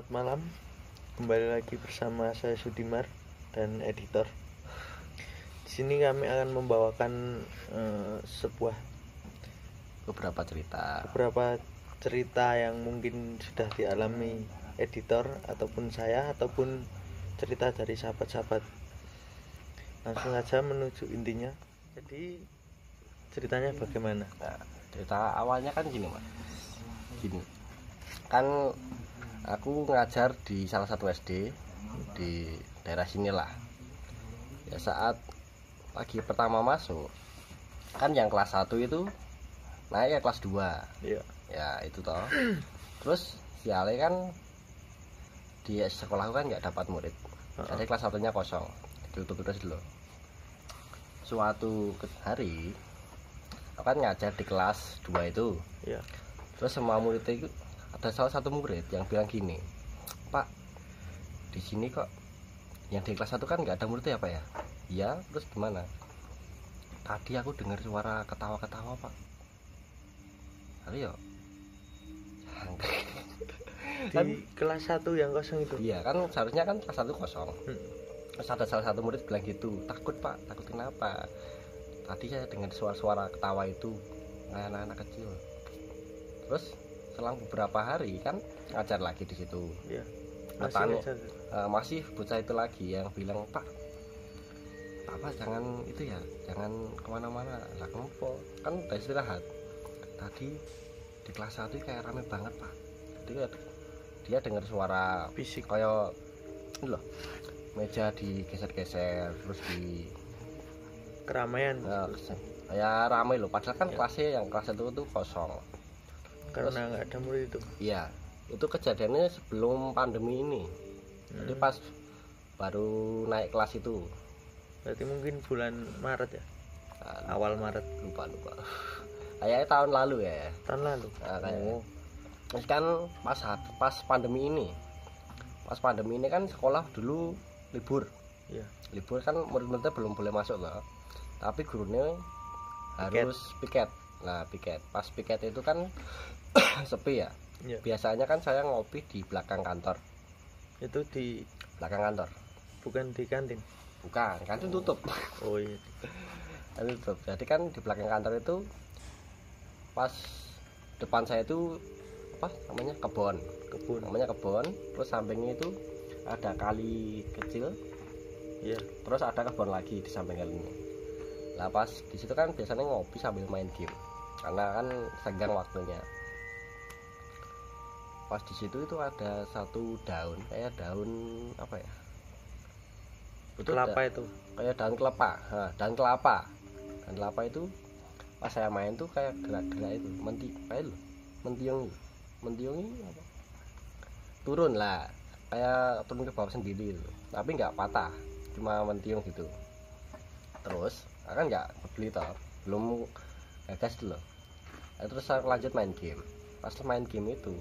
Selamat malam, kembali lagi bersama saya Sudimar dan editor. Di sini kami akan membawakan beberapa cerita yang mungkin sudah dialami editor ataupun saya ataupun cerita dari sahabat-sahabat. Langsung aja menuju intinya. Jadi ceritanya bagaimana? Nah, cerita awalnya kan gini mas, kan aku ngajar di salah satu SD di daerah sinilah. Ya saat lagi pertama masuk kan yang kelas 1 itu naik ke kelas 2. Iya. Ya itu toh. Terus siale kan di sekolahku kan nggak dapat murid. Jadi kelas 1-nya kosong, ditutup terus dulu. Suatu hari aku kan ngajar di kelas 2 itu. Iya. Terus semua murid itu ada salah satu murid yang bilang gini, Pak, di sini kok yang di kelas 1 kan nggak ada murid ya Pak ya? Iya, terus gimana? Tadi aku dengar suara ketawa-ketawa Pak. Ayo. Di kelas 1 yang kosong itu? Iya kan seharusnya kan kelas 1 kosong. Terus ada salah satu murid bilang gitu, takut Pak, takut kenapa? Tadi saya dengar suara-suara ketawa itu kayak anak-anak kecil. Terus selang beberapa hari kan ngajar lagi di situ. Iya. Masih bocah itu lagi yang bilang, Pak, Papa jangan itu ya, jangan kemana-mana. Lah kenapa? Kan udah istirahat. Tadi di kelas 1 kayak rame banget Pak. Dia dengar suara fisik kayak ini loh, meja digeser-geser, terus di keramaian. Kayak ramai loh. Padahal kan kelasnya yang kelas 1 itu kosong. Karena nggak ada murid itu. Iya, itu kejadiannya sebelum pandemi ini. Jadi pas baru naik kelas itu. Berarti mungkin bulan Maret ya? Awal Maret. Lupa. Kayaknya tahun lalu ya. Tahun lalu. Nah, kayaknya. Terus kan pas pandemi ini. Pas pandemi ini kan sekolah dulu libur. Iya. Libur kan murid-muridnya belum boleh masuk loh. Tapi gurunya harus piket. Nah, piket. Pas piket itu kan sepi ya. Iya. Biasanya kan saya ngopi di belakang kantor. Itu di belakang kantor. Bukan di kantin. Bukan, kantin tutup. Oh iya. Kantin tutup. Jadi kan di belakang kantor itu pas depan saya itu apa namanya? Kebun. Namanya kebun. Terus sampingnya itu ada kali kecil. Iya. Terus ada kebun lagi di samping kali ini. Lah pas di situ kan biasanya ngopi sambil main game. Karena kan senggang waktunya. Pas di situ itu ada satu daun, kayak daun apa ya? Kelapa itu. Kayak daun kelapa. Nah, daun kelapa. Dan kelapa itu pas saya main tuh kayak gerak-gerak itu, mentiung apa? Turun lah. Kayak turun ke bawah sendiri itu. Tapi nggak patah, cuma mentiung gitu. Terus, kan nggak beli toh, belum gagas dulu. Terus saya lanjut main game. Pas main game itu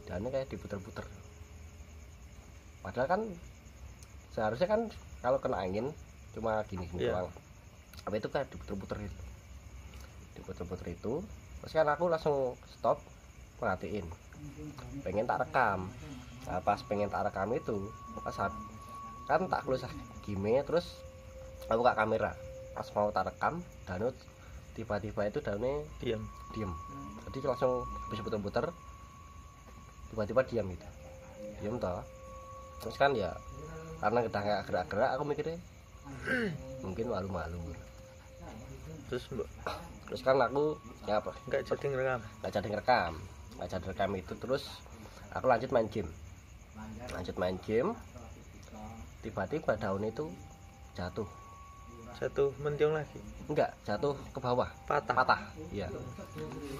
daunnya kayak diputer-puter. Padahal kan seharusnya kan kalau kena angin cuma gini doang. Tapi itu kayak diputer-puter itu. Terus kan aku langsung stop, perhatiin. Pengen tak rekam. Nah, pas pengen tak rekam itu, pas kan tak close game, terus aku buka kamera. Pas mau tak rekam, daunnya tiba-tiba itu daunnya diam. Jadi langsung habis puter-puter tiba-tiba diam toh. Terus kan ya karena udah nggak gerak-gerak, aku mikirnya mungkin malu-malu. Terus kan aku ya apa nggak jadi ngerekam itu. Terus aku lanjut main game. Tiba-tiba daun itu jatuh mentiung lagi. Enggak, jatuh ke bawah, patah. Iya.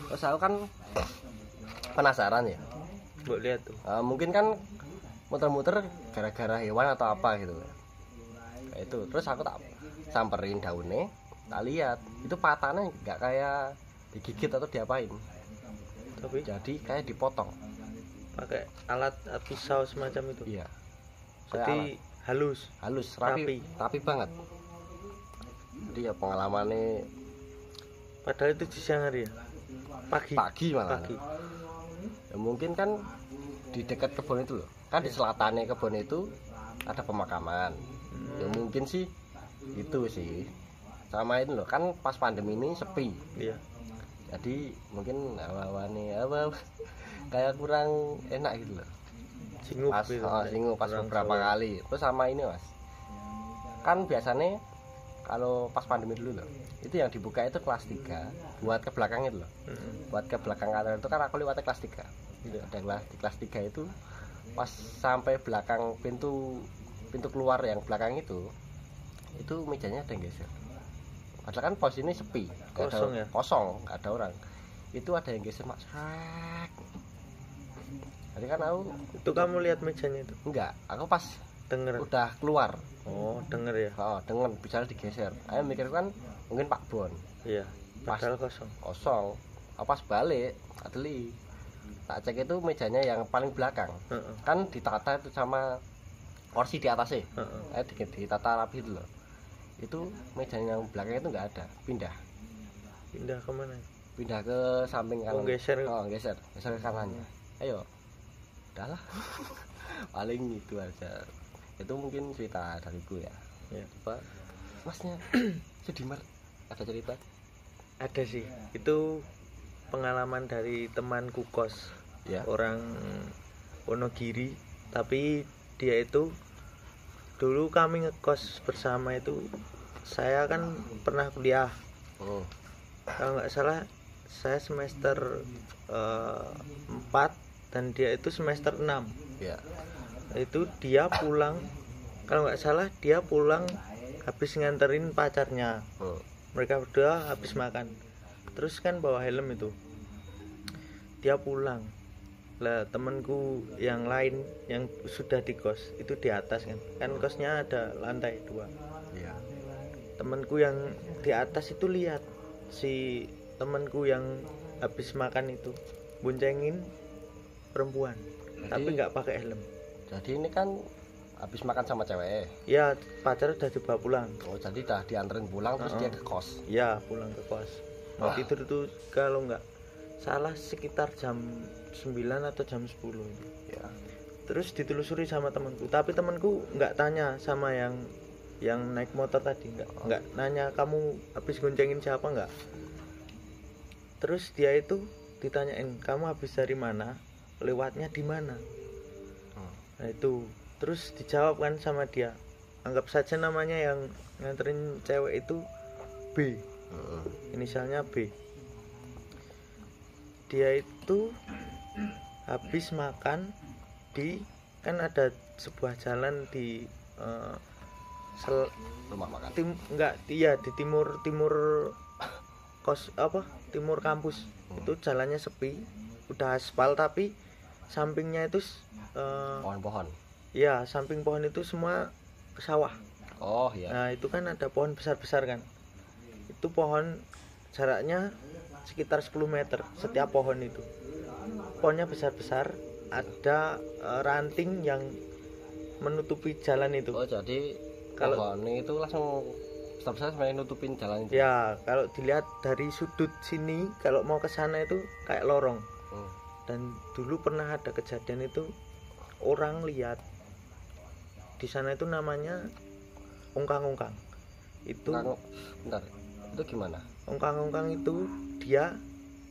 Terus aku kan penasaran ya. Mbok lihat tuh. Mungkin kan muter-muter gara-gara hewan atau apa gitu. Kayak itu. Terus aku tak samperin daunnya, tak lihat. Itu patahnya enggak kayak digigit atau diapain. Tapi jadi kayak dipotong. Pakai alat pisau semacam itu. Iya. Jadi halus, rapi banget. Jadi ya pengalamannya. Padahal itu di siang hari ya. Pagi malah. Ya mungkin kan di dekat kebun itu loh. kan di selatannya kebun itu ada pemakaman. Ya mungkin sih itu sih. Sama itu loh, kan pas pandemi ini sepi. Iya. Jadi mungkin hawa-hawane apa kayak kurang enak gitu loh. Singup Pas gitu, singup pas kurang beberapa seru. kali. Terus sama ini Mas. Kan biasanya kalau pas pandemi dulu loh, itu yang dibuka itu kelas 3 buat ke belakang itu loh. Buat ke belakang kantor itu kan aku lewatnya kelas 3. Iya. Ada di kelas 3 itu pas sampai belakang pintu keluar yang belakang itu mejanya ada yang geser. Padahal kan pos ini sepi, nggak Kosong ada, ya? kosong, nggak ada orang. Itu ada yang geser mak. Jadi kan aku Itu kamu lihat mejanya itu? enggak, aku pas Denger. udah keluar, Oh, denger ya. dengan bicara digeser. Aku mikir kan mungkin Pak Bon Iya. Pas. Padahal kosong. kosong. Aku pas balik, adeli. Tak cek itu mejanya yang paling belakang. Heeh. Kan ditata itu sama kursi di atasnya. Heeh. Ditata rapi itu loh. Itu mejanya yang belakang itu nggak ada, pindah Pindah kemana? pindah ke samping kanan. Oh, geser. Geser ke kanannya. Ayo udahlah. Paling itu aja. Itu mungkin cerita dariku ya. Ya, Pak. Masnya Sudimer ada cerita? Ada sih. Itu pengalaman dari temanku kos. Ya. Orang Wonogiri, tapi dia itu dulu kami ngekos bersama itu. Saya kan pernah kuliah. Kalau nggak salah saya semester 4 dan dia itu semester 6. Ya. Itu dia pulang, kalau nggak salah dia pulang habis nganterin pacarnya. Mereka berdua habis makan, terus kan bawa helm itu. Dia pulang lah, temanku yang lain yang sudah di kos itu di atas kan kosnya ada lantai 2. Iya. Temanku yang di atas itu lihat si temanku yang habis makan itu boncengin perempuan. Tapi nggak pakai helm. Jadi ini kan habis makan sama cewek. Ya, pacar udah dibawa pulang. Oh, jadi udah dianterin pulang terus dia ke kos. Ya, pulang ke kos. Mau tidur tuh kalau nggak salah sekitar jam 9 atau jam 10 itu. Ya. Terus ditelusuri sama temanku, tapi temanku nggak tanya sama yang naik motor tadi, nggak nanya kamu habis goncengin siapa, nggak. Terus dia itu ditanyain, kamu habis dari mana, lewatnya di mana. Nah itu terus dijawab kan sama dia, anggap saja namanya yang nganterin cewek itu B, inisialnya B. Dia itu habis makan di, kan ada sebuah jalan di Rumah makan. Di timur kos timur kampus. Itu jalannya sepi, udah aspal tapi sampingnya itu Pohon-pohon. ya, samping pohon itu semua sawah. Oh iya. Nah itu kan ada pohon besar-besar kan, itu pohon jaraknya sekitar 10 meter setiap pohon itu. Pohonnya besar-besar, ada ranting yang menutupi jalan itu. Oh jadi Kalau- pohonnya itu langsung besar-besar sampai nutupin jalan itu. Ya, kalau dilihat dari sudut sini, kalau mau ke sana itu kayak lorong. Dan dulu pernah ada kejadian itu, orang lihat di sana itu namanya ungkang-ungkang. Itu Bentar. Itu gimana? ungkang-ungkang itu dia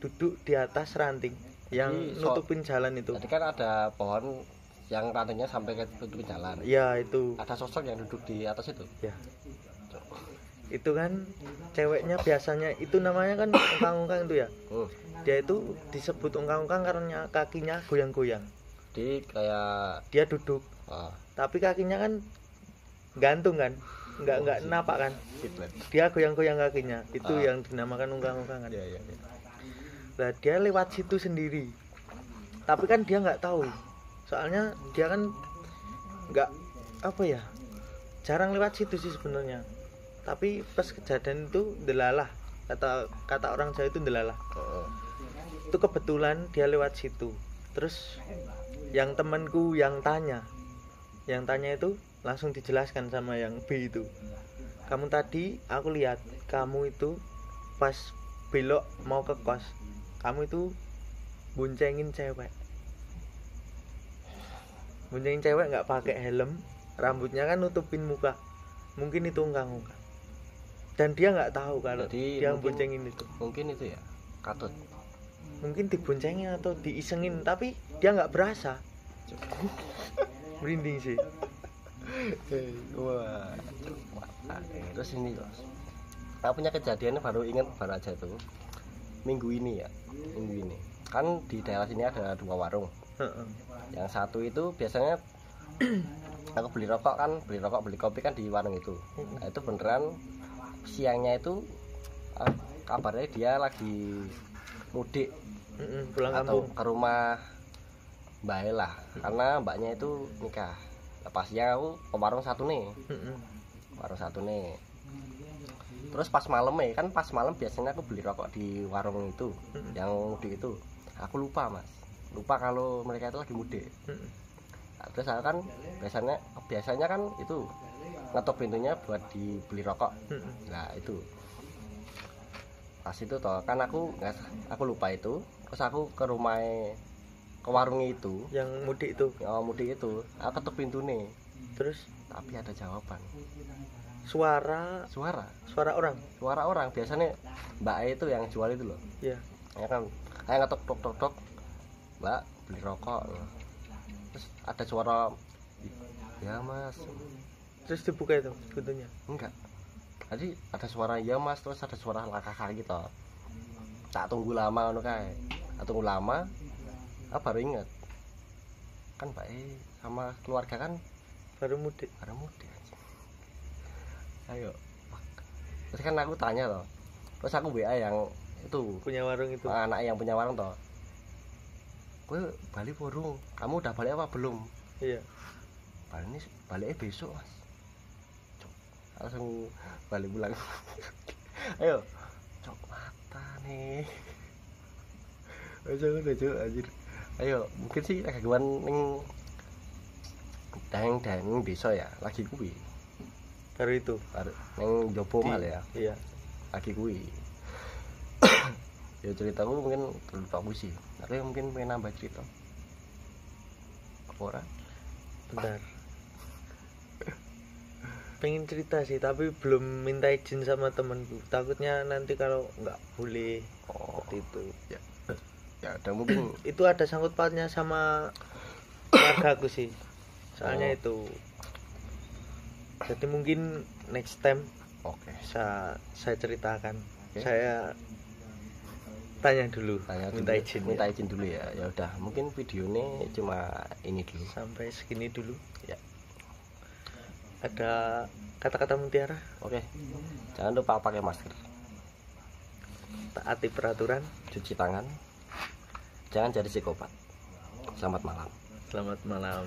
duduk di atas ranting yang Jadi, nutupin jalan itu. Jadi kan ada pohon yang rantingnya sampai ke tutupin jalan. Ya itu. Ada sosok yang duduk di atas itu. Ya. Itu kan ceweknya biasanya itu namanya kan ungkang-ungkang itu ya. Dia itu disebut ungkang-ungkang karena kakinya goyang-goyang. Jadi kayak Dia duduk, tapi kakinya kan gantung kan, nggak napak kan. kiblat. Dia goyang-goyang kakinya. Itu yang dinamakan ungkang-ungkang kan. Iya. Nah, dia lewat situ sendiri. Tapi kan dia nggak tahu. Soalnya dia kan nggak jarang lewat situ sih sebenarnya. Tapi pas kejadian itu delalah, kata orang Jawa itu delalah. Itu kebetulan dia lewat situ. Terus yang temanku yang tanya itu langsung dijelaskan sama yang B itu. Kamu tadi aku lihat kamu itu pas belok mau ke kos, kamu itu boncengin cewek. boncengin cewek nggak pakai helm, rambutnya kan nutupin muka, mungkin itu ungkang-ungkang, dan dia nggak tahu kalau Jadi dia mungkin- boncengin itu. Mungkin itu ya katut. Mungkin diboncengin atau diisengin, tapi dia nggak berasa. Merinding sih. Wah. Terus ini loh. Aku punya kejadiannya baru ingat baru aja tuh. Minggu ini ya. Minggu ini. Kan di daerah sini ada 2 warung. Heeh. Yang satu itu biasanya aku beli rokok, beli kopi kan di warung itu. Nah, itu beneran siangnya itu kabarnya dia lagi mudik Pulang atau kampung. ke rumah Mbak lah, karena mbaknya itu nikah. Pas siang aku ke warung satu nih, terus pas malam biasanya aku beli rokok di warung itu yang mudik itu. Aku lupa kalau mereka itu lagi mudik. Nah, terus aku kan biasanya kan itu ngetok pintunya buat dibeli rokok. Nah itu pas itu toh kan aku lupa itu. Terus aku ke warung itu Yang mudik itu. mudik itu, aku ketuk pintu nih, Terus tapi ada jawaban. suara orang. Biasanya mbak E itu yang jual itu loh Ya. ya kan, kayak ngetok tok, mbak beli rokok. Terus ada suara, ya mas. Terus dibuka itu pintunya. Enggak, tadi ada suara ya mas, terus ada suara langkah kaki gitu. Tak tunggu lama ngono kae. Aku baru ingat kan Mbak E sama keluarga kan Baru mudik. anjing. Ayo. Terus kan aku tanya toh. Terus aku WA yang itu Punya warung itu. anak yang punya warung toh. Kowe balik burung. Kamu udah balik apa belum? Iya. Baliknya besok mas. Cok, langsung balik pulang. Ayo, cok mata nih. Ayo cok anjir. Ayo, mungkin sih gangguan ning dang desa ya, lagi kuwi. Baru itu. Ning jopo mal ya, Iya. lagi kuwi. Ya ceritaku mungkin terlalu bagus sih. Tapi mungkin pengen nambah cerita. Apa ora? Bentar. Pengen cerita sih, tapi belum minta izin sama temanku. Takutnya nanti kalau nggak boleh seperti itu. Ya udah mungkin Itu ada sangkut pautnya sama keluarga aku sih. Soalnya Oh. itu. Jadi mungkin next time oke. bisa saya ceritakan. Oke. Saya tanya dulu, minta izin. Dulu ya. Ya udah, mungkin videonya cuma ini dulu. Sampai segini dulu. Ya. Ada kata-kata mutiara, Oke. Jangan lupa pakai masker, taati peraturan. cuci tangan, jangan jadi psikopat. Selamat malam. Selamat malam.